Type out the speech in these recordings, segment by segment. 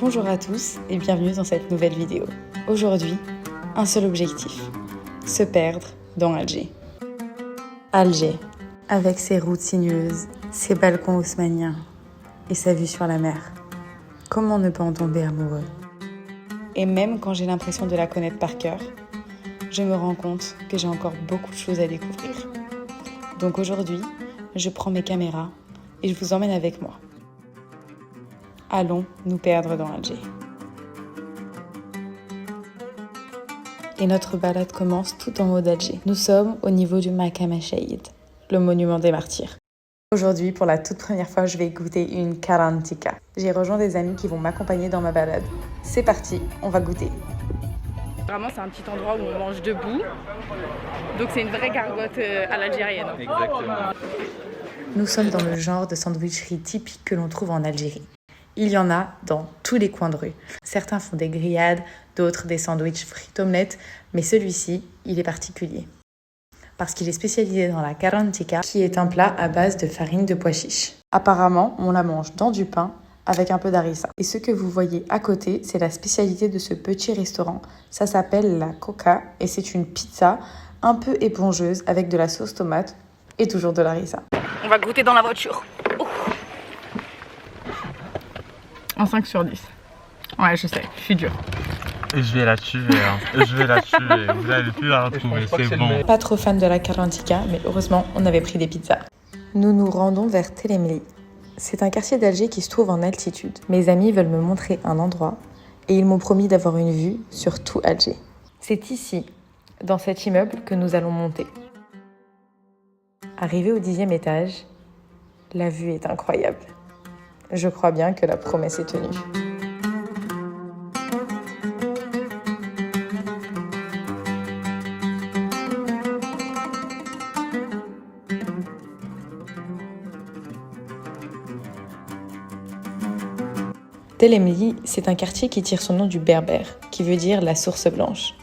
Bonjour à tous et bienvenue dans cette nouvelle vidéo. Aujourd'hui, un seul objectif, se perdre dans Alger. Alger, avec ses routes sinueuses, ses balcons haussmanniens et sa vue sur la mer. Comment ne pas en tomber amoureux? Et même quand j'ai l'impression de la connaître par cœur, je me rends compte que j'ai encore beaucoup de choses à découvrir. Donc aujourd'hui, je prends mes caméras et je vous emmène avec moi. Allons nous perdre dans Alger. Et notre balade commence tout en haut d'Alger. Nous sommes au niveau du Maqam Shaïd, le monument des martyrs. Aujourd'hui, pour la toute première fois, je vais goûter une karantika. J'ai rejoint des amis qui vont m'accompagner dans ma balade. C'est parti, on va goûter. Vraiment, c'est un petit endroit où on mange debout. Donc c'est une vraie gargote à l'algérienne. Exactement. Nous sommes dans le genre de sandwicherie typique que l'on trouve en Algérie. Il y en a dans tous les coins de rue. Certains font des grillades, d'autres des sandwichs frites omelettes, mais celui-ci, il est particulier. Parce qu'il est spécialisé dans la karantika, qui est un plat à base de farine de pois chiches. Apparemment, on la mange dans du pain avec un peu d'harissa. Et ce que vous voyez à côté, c'est la spécialité de ce petit restaurant. Ça s'appelle la coca et c'est une pizza un peu épongeuse avec de la sauce tomate et toujours de l'harissa. On va goûter dans la voiture. Oh. En 5 sur 10. Ouais, je sais, je suis dure. Et je vais la tuer, je vais la tuer. Vous n'allez plus la retrouver, c'est bon. Pas trop fan de la karantika, mais heureusement, on avait pris des pizzas. Nous nous rendons vers Telemli. C'est un quartier d'Alger qui se trouve en altitude. Mes amis veulent me montrer un endroit et ils m'ont promis d'avoir une vue sur tout Alger. C'est ici, dans cet immeuble, que nous allons monter. Arrivé au 10e étage, la vue est incroyable. Je crois bien que la promesse est tenue. Telemli, c'est un quartier qui tire son nom du berbère, qui veut dire la source blanche.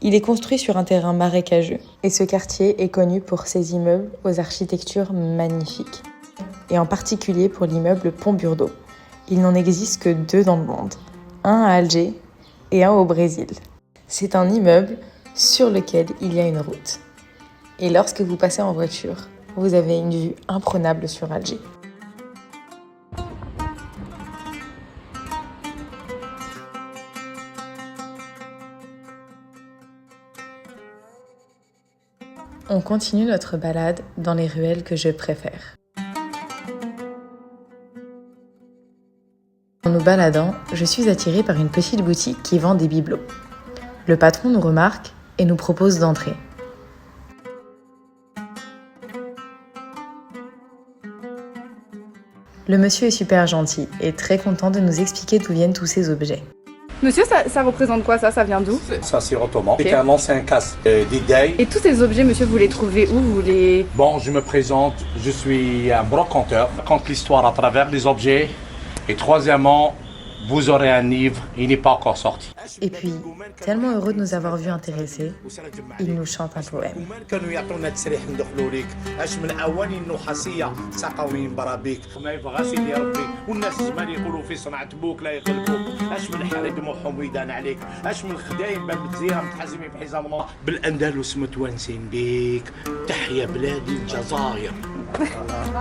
Il est construit sur un terrain marécageux, et ce quartier est connu pour ses immeubles aux architectures magnifiques, et en particulier pour l'immeuble Pont-Burdeau. Il n'en existe que 2 dans le monde, un à Alger et un au Brésil. C'est un immeuble sur lequel il y a une route. Et lorsque vous passez en voiture, vous avez une vue imprenable sur Alger. On continue notre balade dans les ruelles que je préfère. En nous baladant, je suis attirée par une petite boutique qui vend des bibelots. Le patron nous remarque et nous propose d'entrer. Le monsieur est super gentil et très content de nous expliquer d'où viennent tous ces objets. Monsieur, ça représente quoi ça? Ça vient d'où? Ça, c'est ottoman. C'est un ancien casque d'Idaï. Et tous ces objets, monsieur, vous les trouvez où? Vous les... Bon, je me présente, je suis un brocanteur. Je raconte l'histoire à travers les objets. Et troisièmement, vous aurez un livre, il n'est pas encore sorti. Et puis, tellement heureux de nous avoir vus intéressés, il nous chante un poème.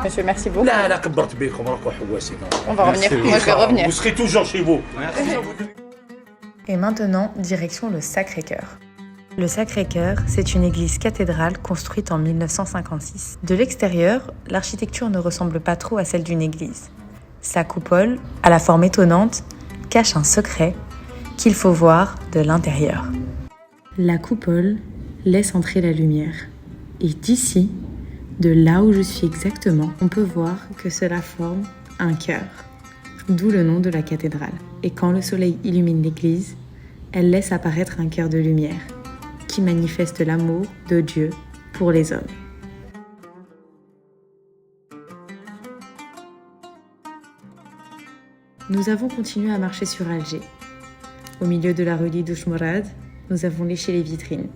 Monsieur, merci beaucoup. لا كبرت بكم راكم حواسين. On va revenir, moi je vais revenir. Vous serez toujours chez vous. Et maintenant, direction le Sacré-Cœur. Le Sacré-Cœur, c'est une église cathédrale construite en 1956. De l'extérieur, l'architecture ne ressemble pas trop à celle d'une église. Sa coupole, à la forme étonnante, cache un secret qu'il faut voir de l'intérieur. La coupole laisse entrer la lumière. Et d'ici, de là où je suis exactement, on peut voir que cela forme un cœur, d'où le nom de la cathédrale. Et quand le soleil illumine l'église, elle laisse apparaître un cœur de lumière qui manifeste l'amour de Dieu pour les hommes. Nous avons continué à marcher sur Alger. Au milieu de la rue Douchemorad, nous avons léché les vitrines.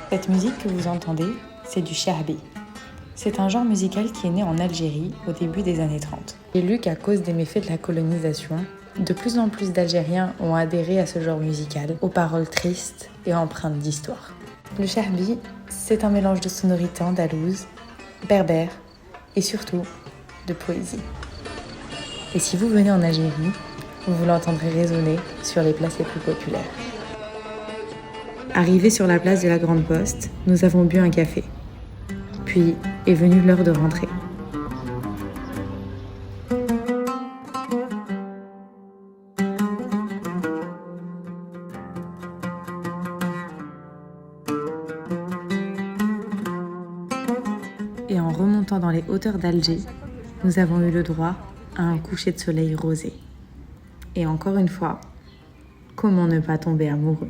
Cette musique que vous entendez, c'est du shahbi. C'est un genre musical qui est né en Algérie au début des années 30. J'ai lu qu'à cause des méfaits de la colonisation, de plus en plus d'Algériens ont adhéré à ce genre musical, aux paroles tristes et empreintes d'histoire. Le shahbi, c'est un mélange de sonorités andalouses, berbères et surtout de poésie. Et si vous venez en Algérie, vous l'entendrez résonner sur les places les plus populaires. Arrivés sur la place de la Grande Poste, nous avons bu un café. Puis est venue l'heure de rentrer. Et en remontant dans les hauteurs d'Alger, nous avons eu le droit à un coucher de soleil rosé. Et encore une fois, comment ne pas tomber amoureux?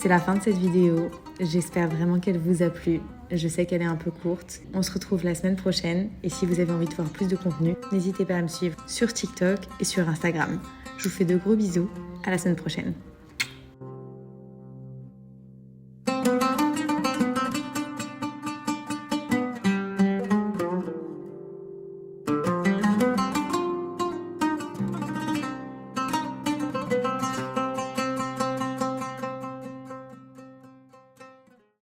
C'est la fin de cette vidéo. J'espère vraiment qu'elle vous a plu. Je sais qu'elle est un peu courte. On se retrouve la semaine prochaine. Et si vous avez envie de voir plus de contenu, n'hésitez pas à me suivre sur TikTok et sur Instagram. Je vous fais de gros bisous. À la semaine prochaine.